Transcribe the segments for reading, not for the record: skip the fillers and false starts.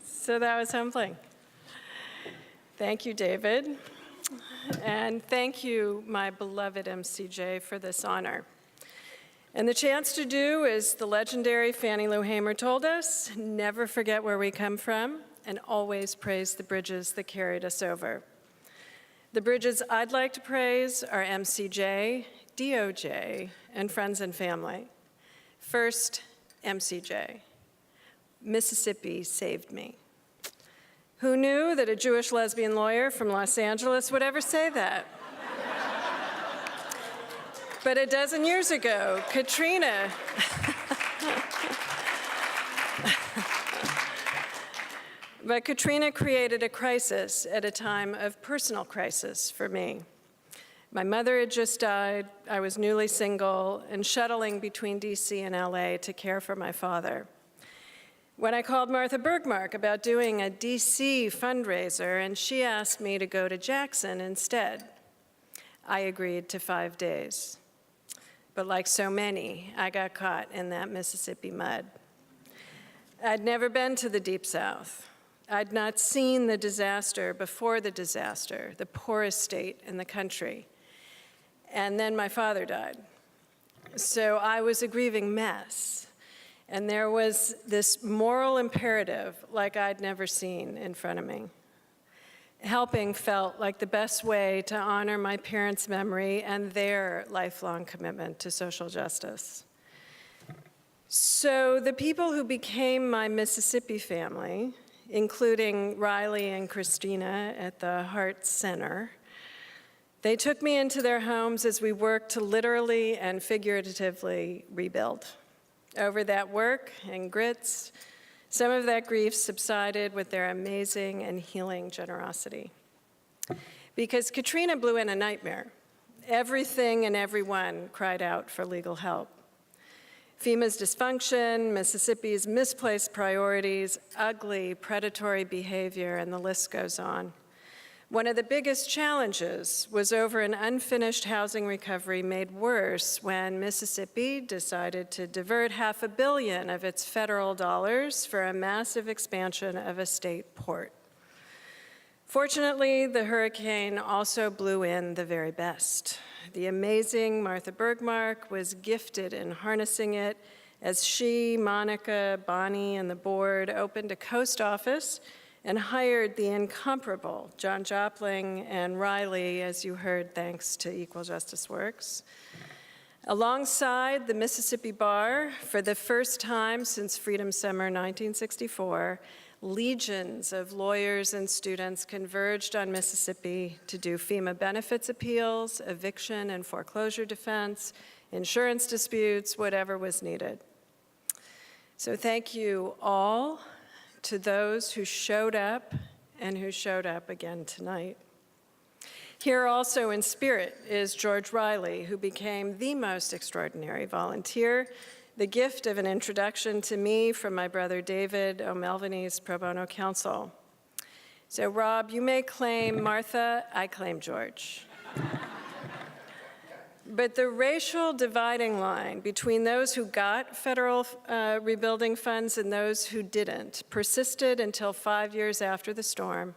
So that was humbling. Thank you, David. And thank you, my beloved MCJ, for this honor. And the chance to do, as the legendary Fannie Lou Hamer told us, never forget where we come from and always praise the bridges that carried us over. The bridges I'd like to praise are MCJ, DOJ, and friends and family. First, MCJ. Mississippi saved me. Who knew that a Jewish lesbian lawyer from Los Angeles would ever say that? But a dozen years ago, Katrina created a crisis at a time of personal crisis for me. My mother had just died, I was newly single, and shuttling between DC and LA to care for my father. When I called Martha Bergmark about doing a DC fundraiser, and she asked me to go to Jackson instead, I agreed to 5 days. But like so many, I got caught in that Mississippi mud. I'd never been to the Deep South. I'd not seen the disaster before the disaster, the poorest state in the country. And then my father died. So I was a grieving mess. And there was this moral imperative like I'd never seen in front of me. Helping felt like the best way to honor my parents' memory and their lifelong commitment to social justice. So the people who became my Mississippi family, including Riley and Christina at the Heart Center, they took me into their homes as we worked to literally and figuratively rebuild. Over that work and grits, some of that grief subsided with their amazing and healing generosity. Because Katrina blew in a nightmare. Everything and everyone cried out for legal help. FEMA's dysfunction, Mississippi's misplaced priorities, ugly predatory behavior, and the list goes on. One of the biggest challenges was over an unfinished housing recovery made worse when Mississippi decided to divert $500 million of its federal dollars for a massive expansion of a state port. Fortunately, the hurricane also blew in the very best. The amazing Martha Bergmark was gifted in harnessing it as she, Monica, Bonnie, and the board opened a coast office and hired the incomparable John Jopling and Riley, as you heard, thanks to Equal Justice Works. Alongside the Mississippi Bar, for the first time since Freedom Summer 1964, legions of lawyers and students converged on Mississippi to do FEMA benefits appeals, eviction and foreclosure defense, insurance disputes, whatever was needed. So thank you all to those who showed up and who showed up again tonight. Here also in spirit is George Riley, who became the most extraordinary volunteer, the gift of an introduction to me from my brother David O'Melveny's pro bono counsel. So Rob, you may claim Martha, I claim George. But the racial dividing line between those who got federal rebuilding funds and those who didn't persisted until 5 years after the storm,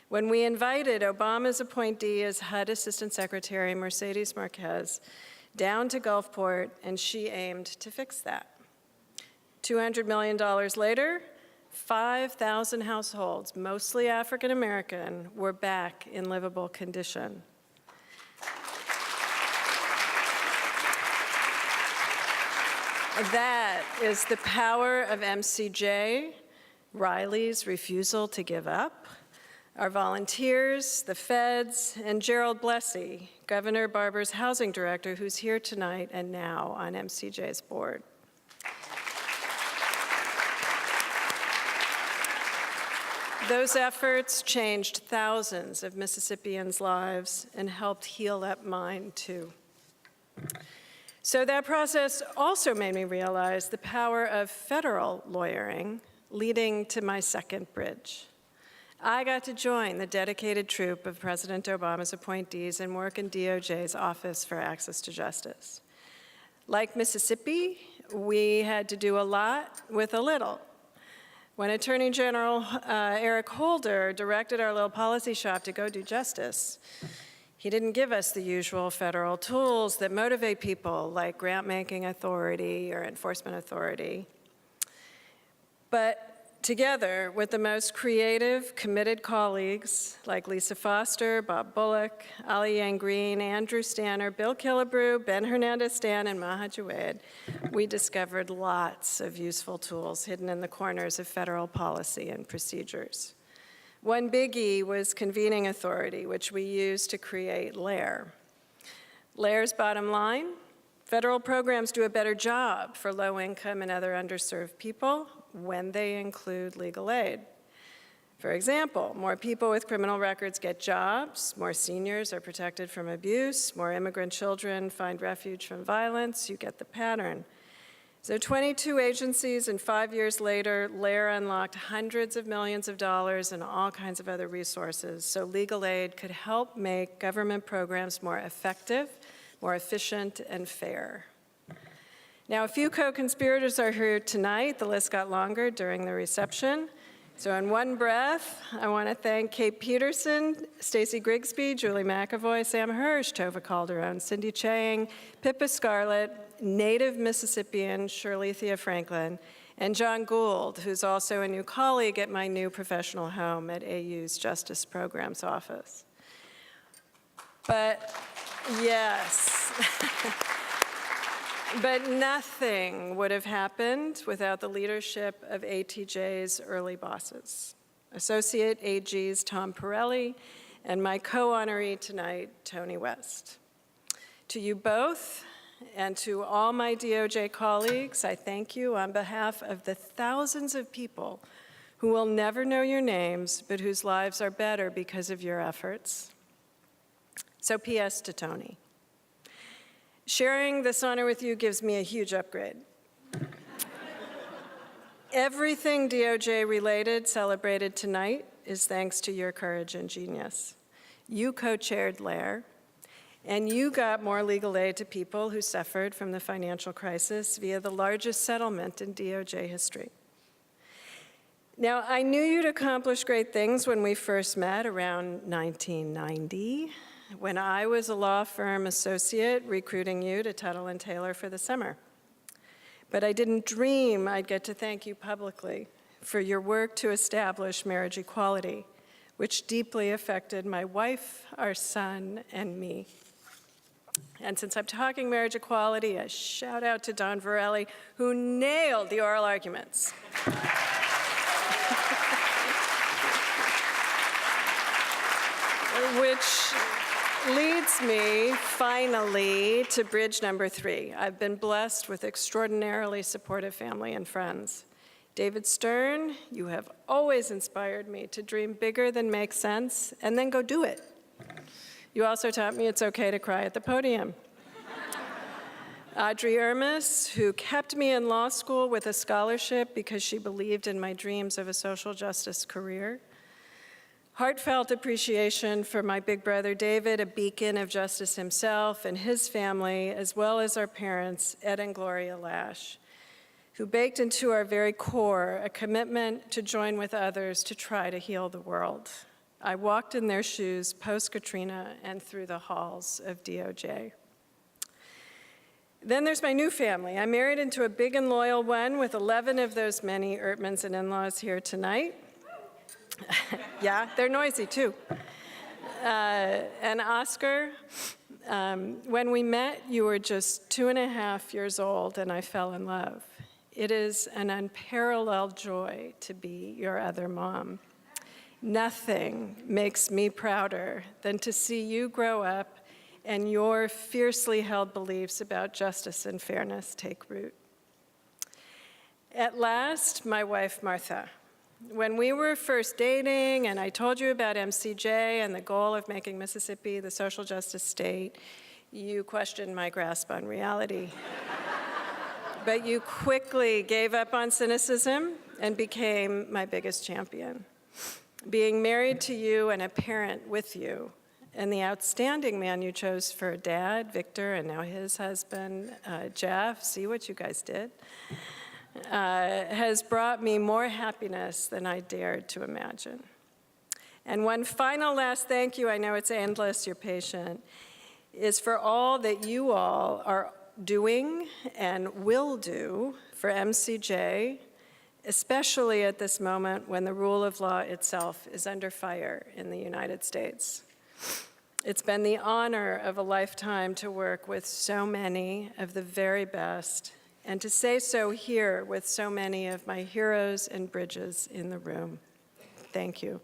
when we invited Obama's appointee as HUD Assistant Secretary Mercedes Marquez down to Gulfport, and she aimed to fix that. $200 million later, 5,000 households, mostly African American, were back in livable condition. That is the power of MCJ, Riley's refusal to give up, our volunteers, the feds, and Gerald Blessey, Governor Barber's housing director, who's here tonight and now on MCJ's board. Those efforts changed thousands of Mississippians' lives and helped heal up mine, too. So that process also made me realize the power of federal lawyering, leading to my second bridge. I got to join the dedicated troop of President Obama's appointees and work in DOJ's Office for Access to Justice. Like Mississippi, we had to do a lot with a little. When Attorney General Eric Holder directed our little policy shop to go do justice, he didn't give us the usual federal tools that motivate people like grant-making authority or enforcement authority. But together with the most creative, committed colleagues like Lisa Foster, Bob Bullock, Ali Yang Green, Andrew Stanner, Bill Killebrew, Ben Hernandez-Stan, and Maha Jawed, we discovered lots of useful tools hidden in the corners of federal policy and procedures. One biggie was convening authority, which we used to create LAIR. LAIR's bottom line: federal programs do a better job for low-income and other underserved people when they include legal aid. For example, more people with criminal records get jobs, more seniors are protected from abuse, more immigrant children find refuge from violence. You get the pattern. So 22 agencies, and 5 years later, LAIR unlocked hundreds of millions of dollars and all kinds of other resources so legal aid could help make government programs more effective, more efficient, and fair. Now, a few co-conspirators are here tonight. The list got longer during the reception. So in one breath, I want to thank Kate Peterson, Stacey Grigsby, Julie McAvoy, Sam Hirsch, Tova Calderon, Cindy Chang, Pippa Scarlett, native Mississippian Shirlethia Franklin, and John Gould, who's also a new colleague at my new professional home at AU's Justice Programs Office. But yes. But nothing would have happened without the leadership of ATJ's early bosses, Associate AGs Tom Pirelli and my co-honoree tonight, Tony West. To you both and to all my DOJ colleagues, I thank you on behalf of the thousands of people who will never know your names, but whose lives are better because of your efforts. So P.S. to Tony. Sharing this honor with you gives me a huge upgrade. Everything DOJ related celebrated tonight is thanks to your courage and genius. You co-chaired LAIR, and you got more legal aid to people who suffered from the financial crisis via the largest settlement in DOJ history. Now, I knew you'd accomplish great things when we first met around 1990. When I was a law firm associate recruiting you to Tuttle & Taylor for the summer. But I didn't dream I'd get to thank you publicly for your work to establish marriage equality, which deeply affected my wife, our son, and me. And since I'm talking marriage equality, a shout out to Don Varelli, who nailed the oral arguments. Which leads me, finally, to bridge number 3. I've been blessed with extraordinarily supportive family and friends. David Stern, you have always inspired me to dream bigger than makes sense, and then go do it. You also taught me it's okay to cry at the podium. Audrey Ermis, who kept me in law school with a scholarship because she believed in my dreams of a social justice career. Heartfelt appreciation for my big brother David, a beacon of justice himself, and his family, as well as our parents, Ed and Gloria Lash, who baked into our very core a commitment to join with others to try to heal the world. I walked in their shoes post-Katrina and through the halls of DOJ. Then there's my new family. I married into a big and loyal one with 11 of those many Ertmans and in-laws here tonight. Yeah, they're noisy too. And Oscar, when we met, you were just 2.5 years old, and I fell in love. It is an unparalleled joy to be your other mom. Nothing makes me prouder than to see you grow up and your fiercely held beliefs about justice and fairness take root. At last, my wife, Martha. When we were first dating and I told you about MCJ and the goal of making Mississippi the social justice state, you questioned my grasp on reality. But you quickly gave up on cynicism and became my biggest champion. Being married to you and a parent with you, and the outstanding man you chose for dad, Victor, and now his husband, Jeff, see what you guys did? has brought me more happiness than I dared to imagine. And one final last thank you, I know it's endless, you're patient, is for all that you all are doing and will do for MCJ, especially at this moment when the rule of law itself is under fire in the United States. It's been the honor of a lifetime to work with so many of the very best, and to say so here with so many of my heroes and bridges in the room. Thank you.